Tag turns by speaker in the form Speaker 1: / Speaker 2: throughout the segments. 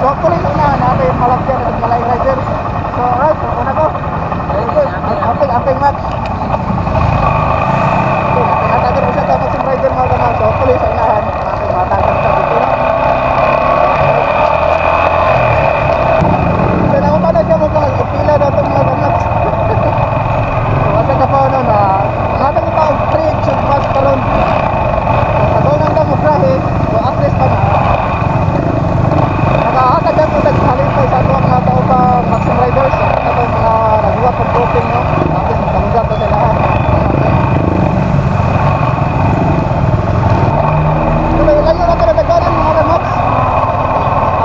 Speaker 1: So hopefully sa unahan natin yung malagyan at malayang rider. So alright, una ko. Ating match. Natagan mo siya tapos yung rider mga kamag. So hopefully sa unahan natin matagan sa dito. So nakuha na siya mga kamag. Ipila na itong mga kamag. So asa ka pa ano na natin yung taong break sa pass talon. So patunan lang mo grahe. So at least pa na nakakagad mo naghalipay sa ito ang mga tao pa Maxim Riders. So ito mga nagawa pag-grouping no. Tapos magkamugat na sila. So layo na talagang mga Ramax.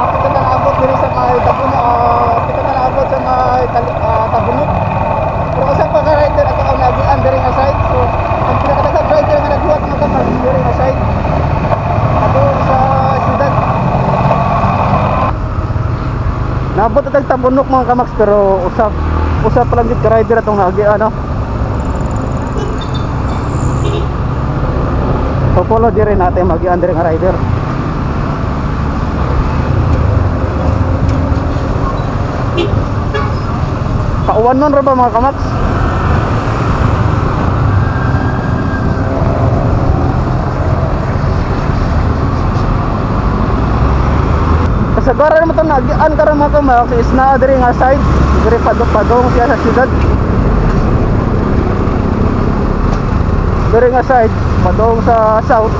Speaker 1: Kita na naabot diri sa mga tabunok. Kita na naabot sa mga tabunok. Pero usap pa ka rider ako ang nagian diri nga side. So ang pinakadagang rider nga naghuwat mga kamar diri nga side. Ato sa syudad. Naabot na tabunok mga kamax pero usap pa lang gid ka rider atong nagian no. So follow diri natin magian diri nga rider. Kauwan nun ra ba mga kamats? Kasagaran naman ito nagian ka rin mga kamats is na diri nga side. Diri padong siya sa syudad. Diri nga side padong sa south,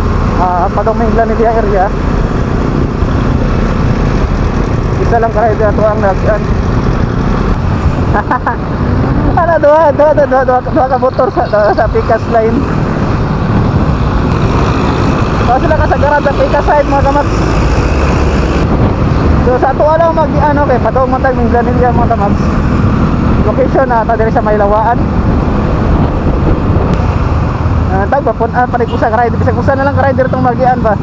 Speaker 1: padong Mainland area. Isa lang ka rider ato ang nagian. Ano, dua ka motor sa Picas line. So sila kasagaran sa Picas side mga kamag. So sa ato lang mag-ano kay padong matag Mainland area mga kamag. Location na diri sa Maylawaan. Tag papunan pa rin usa ka rider. Bisag usa na lang ka rider itong magian ba.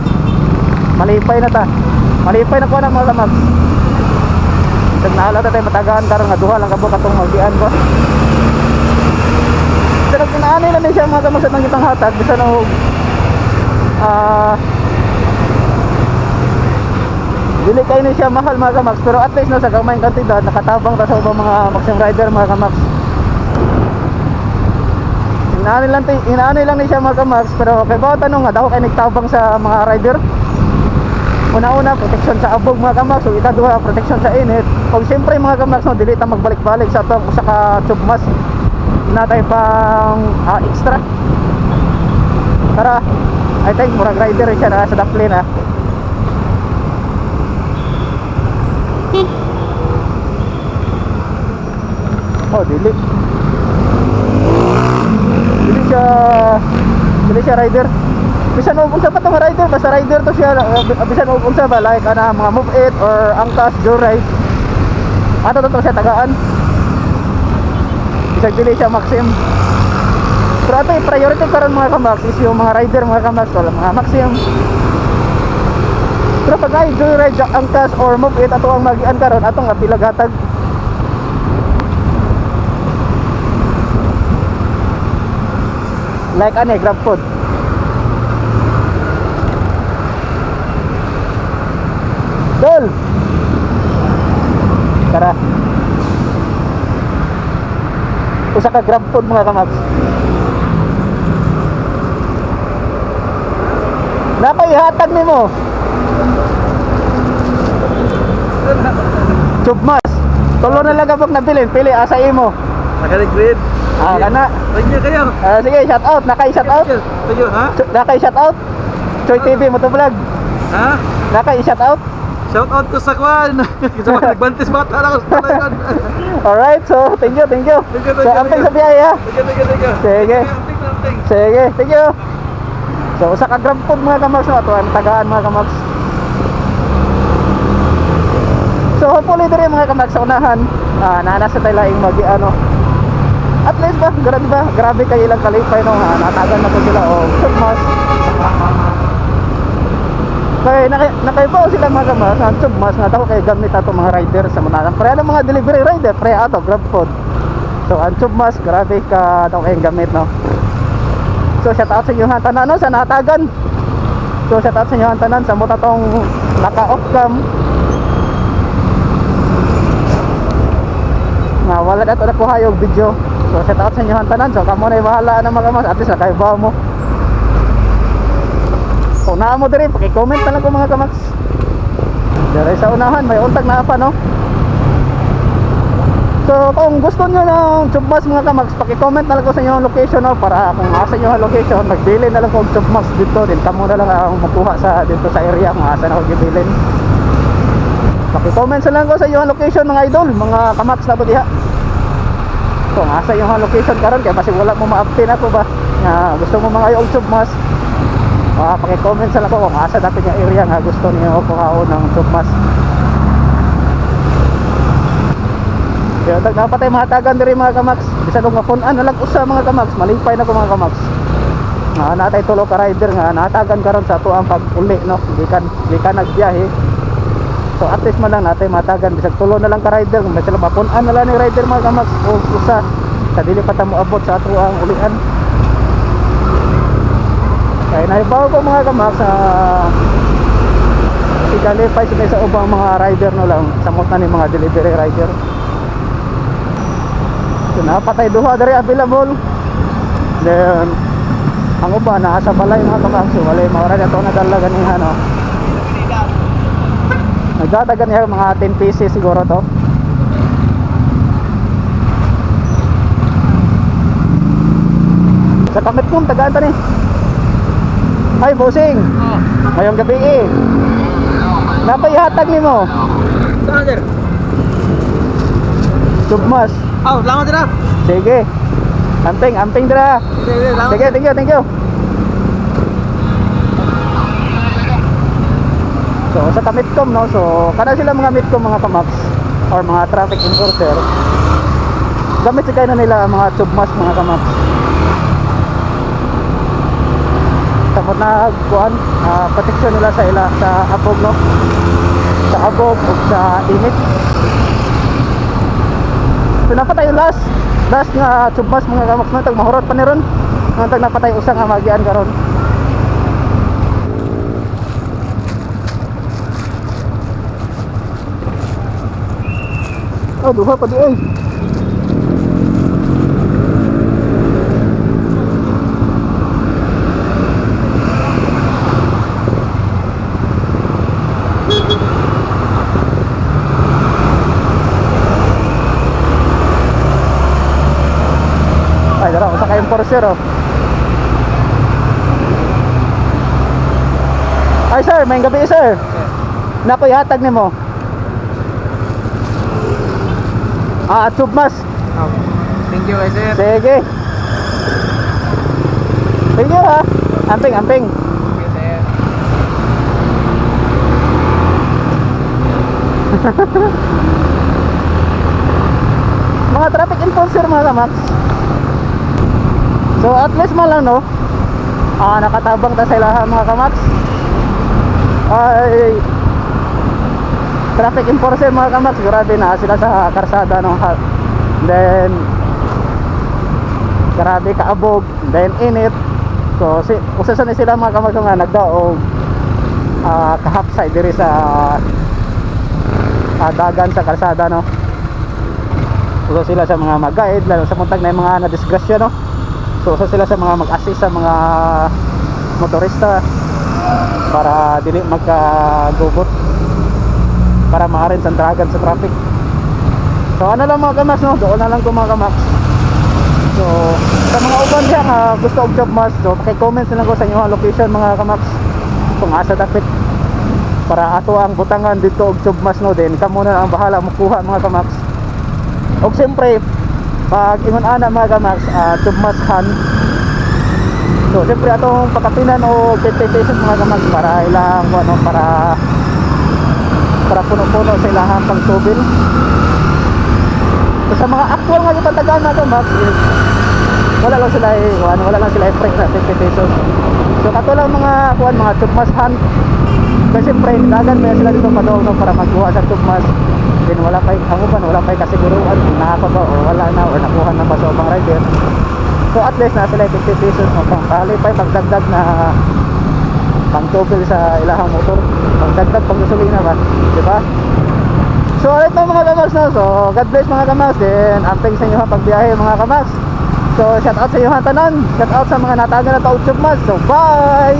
Speaker 1: Malipay na ta. Malipay na ko na mga kamag. Nahala na tayo matagaan karon nga duha lang kabuk atong magian ko. Pero kinaani lang din siya mga kamag sa nang kitang hatag bisan og dili kay ni siya mahal mga kamag pero at least no sa gamay kantidad nakatabang ta sa ubang mga Maxim rider mga kamag. Inaani lang ni siya mga kamag pero kay bawat tanong nga daw kay nagtabang sa mga rider. Una-una protection sa abog mga kamag, so ikaduha protection sa init. Kung siyempre mga kamag no, dili ta magbalik-balik sa atong usa ka tube mask na tayo pang extra. Tara, I think murag rider siya na sa daplin ha. Oh, dili siya rider. Bisan og unsa pa tong rider, basta rider to siya. Bisan og unsa ba like ana mga move it or angkas joyride. Ato to siya tagaan. Bisag dili siya Maxim. Pero ato priority karon mga kamax is yung mga rider mga kamax wala mga Maxim. Pero pag ay joyride angkas or move it ato ang magian karon atong apilaghatag. Like ane grab food. Dol. Tara. Usa ka grab food mga kamags. Napaihatag nimo. Chubmas. Tulo na lang kapag nabilin, pili asa imo.
Speaker 2: Naka-grid.
Speaker 1: Kana.
Speaker 2: Tanya kayo.
Speaker 1: Sige, shout out. Nakai-shout out.
Speaker 2: Tayo, ha?
Speaker 1: Nakai-shout out. Choy TV mo to vlog.
Speaker 2: Ha?
Speaker 1: Nakai-shout out.
Speaker 2: Shout out ko sa kwan. Kita magbantis bata na ako sa palayan.
Speaker 1: Alright, so thank you. So, amping sa biyaya. Sige. Sige, thank you. So, usa ka grab food mga kamags no, ato ang tagaan mga kamags. So, hopefully dire mga kamags sa unahan, naanasa tayo laing ano. At least ba, grabe kayo ilang kalipay no, natagan na po sila o submas. Kaya nakaibaw sila mga kamas, ang submas nga daw kay gamit ato mga rider sa Manalang. Pre ano mga delivery rider, pre ato grab food. So ang submas grabe ka daw kay gamit no. So shout out sa inyo tanan no sa natagan. So shout out sa inyo tanan sa mo tatong naka-off cam. nga wala na ito nakuha yung video. So shout out sa inyo tanan. So kamo na bahala na mga kamax, at least nakaibaw mo. Kung naa mo diri, paki-comment na lang ko mga kamax. Dere sa unahan may untag na pa, no? So kung gusto nyo ng tubmas mga kamax, paki-comment na lang ko sa inyo ang location, no? Para kung asa nyo ang location, magbili na lang ko ng tubmas dito. Din kamo na lang ang makuha sa dito sa area kung asa na ko gibilin. Paki-comment sa lang ko sa inyo ang location mga idol, mga kamax na ba diha. Kung asa yung location karon kaya kasi wala mo ma-update ako ba. Gusto mo mga yung tubmas. Paki-comment sa lang ko kung asa dapat yung area nga gusto niyo kuhaon ng tubmas. Kaya napatay mga tagan diri mga kamax. Bisa nung mapunan na lang usa mga kamax. Malipay na ko mga kamax. Natay tulo ka rider nga natagan karon sa tuang pag-uli, no. Di ka nagbiyahe. So at least man lang natay matagan bisag tulo na lang ka rider. Kung may sila mapunan na lang ni rider mga kamax o usa sa dili pa ta moabot sa ato ang ulian. Kaya naibaw ko mga kamax sa ikalipay sila sa ubang mga rider no lang. Samot na ni mga delivery rider. So napatay duha dari available. Then ang uba nasa balay mga kamax. So walay maura na ito nadala ganihan, no. Nagdadagan niya mga 10 pieces siguro to. Sa kamit kong tagaan ta ni. Ay bossing. Ngayong gabi napaihatag ni mo.
Speaker 2: Saan sir?
Speaker 1: Tubmas.
Speaker 2: Lamat dira.
Speaker 1: Sige. Amping dira. Sige, thank you. So sa Kamitcom, no, so kada sila mga Mitcom mga kamax or mga traffic enforcer, gamit sigay na nila ang mga tubmas mga kamax. Tapos na kuan, protection nila sa ila sa abog, no, sa abog o sa init. So napatay last nga tubmas mga kamax, no, tag mahurot pa ni ron, tag napatay usa nga magian karon. Duha pa di ay. Ay, dara, usa kay enforcer, oh. Ay sir, may gabi sir. Nakoy hatag nimo. Tubmas.
Speaker 2: Thank you guys sir.
Speaker 1: Sige. Thank you ha. Amping.
Speaker 2: Okay sir.
Speaker 1: Mga traffic enforcer mga kamax. So at least man lang, no, nakatabang ta sa ilaha mga kamax. Ay traffic enforcer mga kamax, grabe na sila sa karsada, no. Then grabe kaabog, then init. So usasan na sila mga kamax nga nagdaog kahapsay diri sa dagan sa karsada, no. Usa sila sa mga mag-guide lalo sa muntag na yung mga na-disgrasya, no. So usa sila sa mga mag-assist sa mga motorista para dili magkagubot, para maarin sa dragan sa traffic. So ano lang mga kamax, no, doon na lang ko mga kamax. So sa mga uban diya nga gusto og job mas, so paki-comment na lang ko sa inyo ang location mga kamax kung asa dapat para ato ang butangan dito og job mas, no. Then kamo na ang bahala makuha mga kamax. Og siyempre pag ingon ana mga kamax, job mas han. So siyempre atong pakapinan o 50 pesos mga kamax para ilang ano, para puno-puno sa ilahang pagtubil. So sa mga actual nga ipatagaan na kamax, wala lang sila i-freak na 50 pesos. So katulang mga tubmas hunt, kasi siyempre dagan may sila dito padong, no, para magkuha sa tubmas. Then wala pa kasiguruan kung nakapa ba o wala na or nakuha na ba sa ubang rider. So at least na sila 50 pesos, no, pang kalipay pagdagdag na pang tubil sa ilahang motor, pagdagdag pang gasolina ba, di ba? So So ulit na mga kamags, no? So God bless mga kamags. Then amping sa inyo ha pagbiyahe mga kamags. So shout out sa inyo ha tanan. Shout out sa mga nataga na tautsyog mas. So bye.